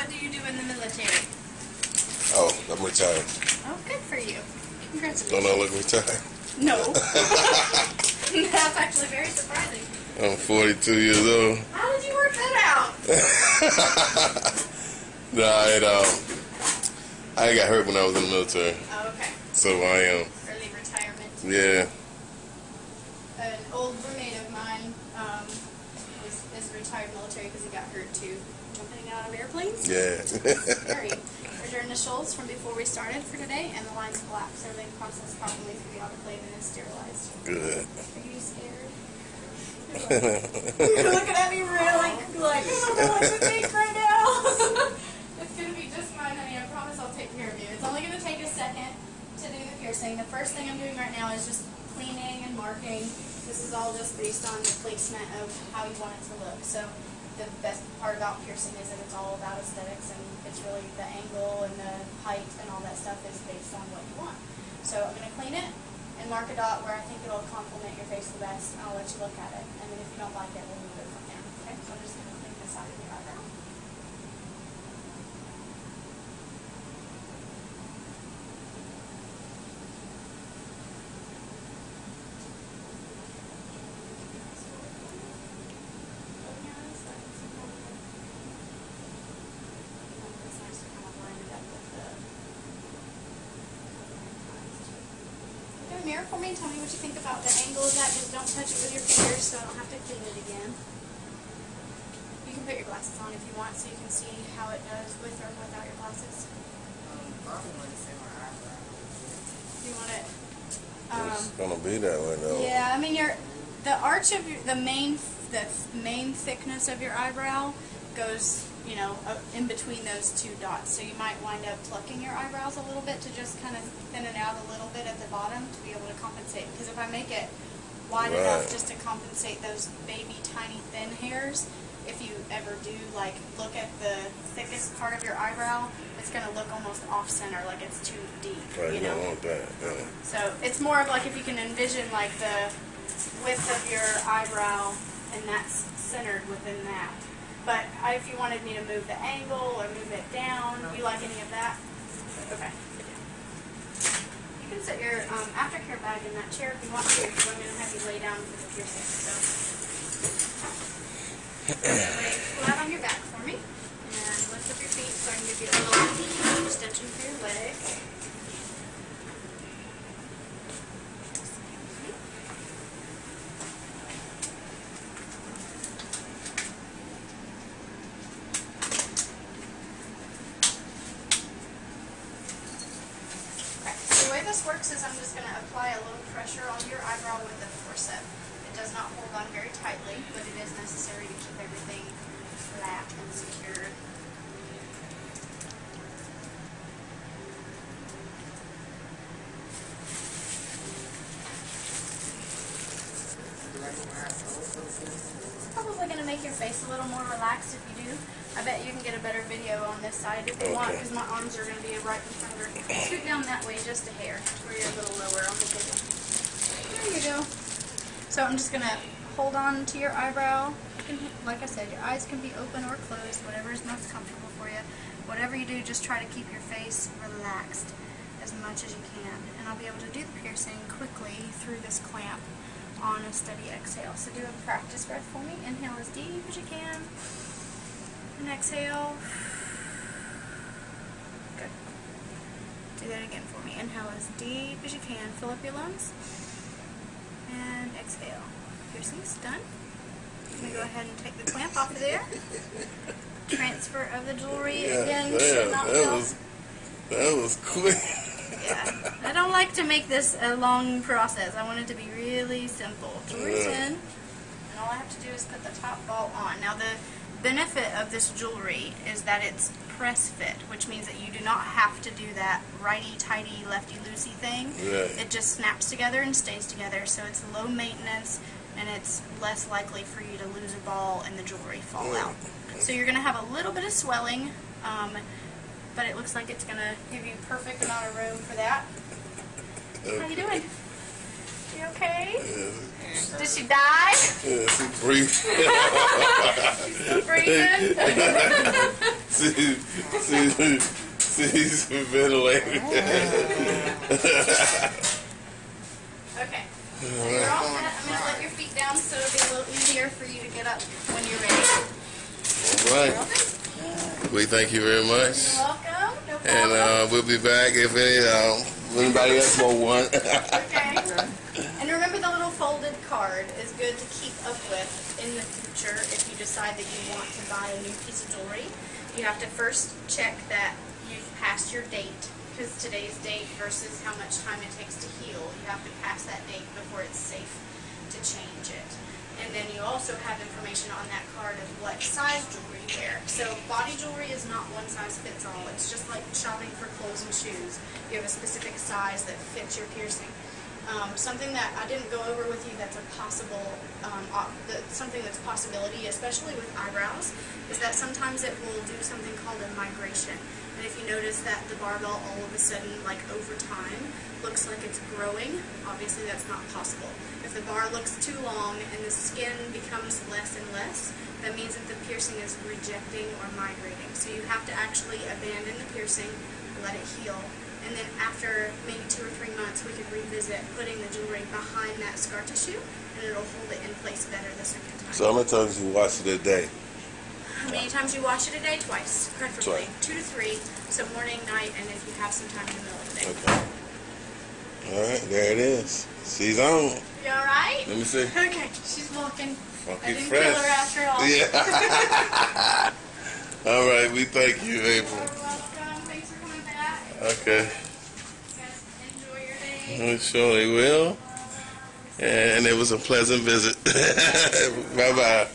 What do you do in the military? Oh, I'm retired. Oh, good for you. Congratulations. Don't I look retired? No. That's actually very surprising. I'm 42 years old. How did you work that out? Nah, I got hurt when I was in the military. Oh, okay. So I am. Early retirement. Yeah. An old roommate of mine is retired military because he got hurt too, jumping out of airplanes. Yeah. Scary. There's your initials from before we started for today, and the lines collapsed. Everything processed properly through the autoclave and is sterilized. Good. Are you scared? You're looking at me really like, I don't know what to think right now. It's going to be just fine, honey. I promise I'll take care of you. It's only going to take a second to do the piercing. The first thing I'm doing right now is just cleaning and marking. This is all just based on the placement of how you want it to look. So the best part about piercing is that it's all about aesthetics, and it's really the angle and the height and all that stuff is based on what you want. So I'm going to clean it and mark a dot where I think it'll complement your face the best, and I'll let you look at it. And then if you don't like it, we'll move it from there. Okay? So I'm just going to clean the side of your eyebrow. Mirror for me and tell me what you think about the angle of that. Just don't touch it with your fingers so I don't have to clean it again. You can put your glasses on if you want so you can see how it does with or without your glasses. Probably want to say my eyebrow. You want it? It's gonna be that way though. Yeah, I mean the arch of the main thickness of your eyebrow goes, you know, in between those two dots. So you might wind up plucking your eyebrows a little bit to just kind of thin it out a little bit at the bottom to be able to compensate. Because if I make it wide enough just to compensate those baby tiny thin hairs, if you ever do like look at the thickest part of your eyebrow, it's going to look almost off center, like it's too deep. Right, you know? don't want that. Yeah. So it's more of like if you can envision like the width of your eyebrow and that's centered within that. But if you wanted me to move the angle or move it down, do you like any of that? Okay. You can set your aftercare bag in that chair if you want to, because I'm going to have you lay down for the piercing. So, lay flat on your back for me, and lift up your feet so I can give you a little extension for your leg. The way this works is I'm just going to apply a little pressure on your eyebrow with the forceps. It does not hold on very tightly, but it is necessary to keep everything flat and secured. It's probably going to make your face a little more relaxed if you do. I bet you can get a better video on this side if you want, because my arms are going to be right in front of her. Scoot down that way just a hair, where you're a little lower on the table. There you go. So I'm just going to hold on to your eyebrow. Like I said, your eyes can be open or closed, whatever is most comfortable for you. Whatever you do, just try to keep your face relaxed as much as you can. And I'll be able to do the piercing quickly through this clamp on a steady exhale. So do a practice breath for me. Inhale as deep as you can. And exhale. Good. Do that again for me. Inhale as deep as you can. Fill up your lungs. And exhale. Piercing's done. I'm going to go ahead and take the clamp off of there. Transfer of the jewelry again. That was quick. Yeah. I don't like to make this a long process. I want it to be really simple. Jewelry's in. And all I have to do is put the top ball on. Now the benefit of this jewelry is that it's press fit, which means that you do not have to do that righty-tighty, lefty-loosey thing. Right. It just snaps together and stays together, so it's low maintenance and it's less likely for you to lose a ball and the jewelry fall out. So you're going to have a little bit of swelling, but it looks like it's going to give you perfect amount of room for that. Okay. How you doing? You okay? Yeah. Did she die? Yeah, she's breathing. She's still breathing? She's ventilating. Okay. So you're all set. I'm going to let your feet down so it'll be a little easier for you to get up when you're ready. All right. We thank you very much. You're welcome. No problem. And we'll be back if anybody else want one. Okay. And remember, the little folded card is good to keep up with in the future if you decide that you want to buy a new piece of jewelry. You have to first check that you've passed your date, because today's date versus how much time it takes to heal, you have to pass that date before it's safe to change it. And then you also have information on that card of what size jewelry you wear. So body jewelry is not one size fits all. It's just like shopping for clothes and shoes. You have a specific size that fits your piercing. Something that I didn't go over with you that's a possible, something that's a possibility, especially with eyebrows, is that sometimes it will do something called a migration. And if you notice that the barbell all of a sudden, like over time, looks like it's growing, obviously that's not possible. If the bar looks too long and the skin becomes less and less, that means that the piercing is rejecting or migrating. So you have to actually abandon the piercing, let it heal, and then after maybe 2 or 3 months we could revisit putting the jewelry behind that scar tissue, and it'll hold it in place better the second time. So how many times you wash it a day? How many times you wash it a day? Twice, preferably. Twice. 2 to 3, so morning, night, and if you have some time in the middle of the day. Okay. All right, there it is. She's on. You alright? Let me see. Okay, she's walking. Funky I didn't fresh. kill her after all. Yeah. All right, we thank you, April. You're welcome. Thanks for coming back. Okay. You guys enjoy your day. We surely will. And it was a pleasant visit. Bye-bye.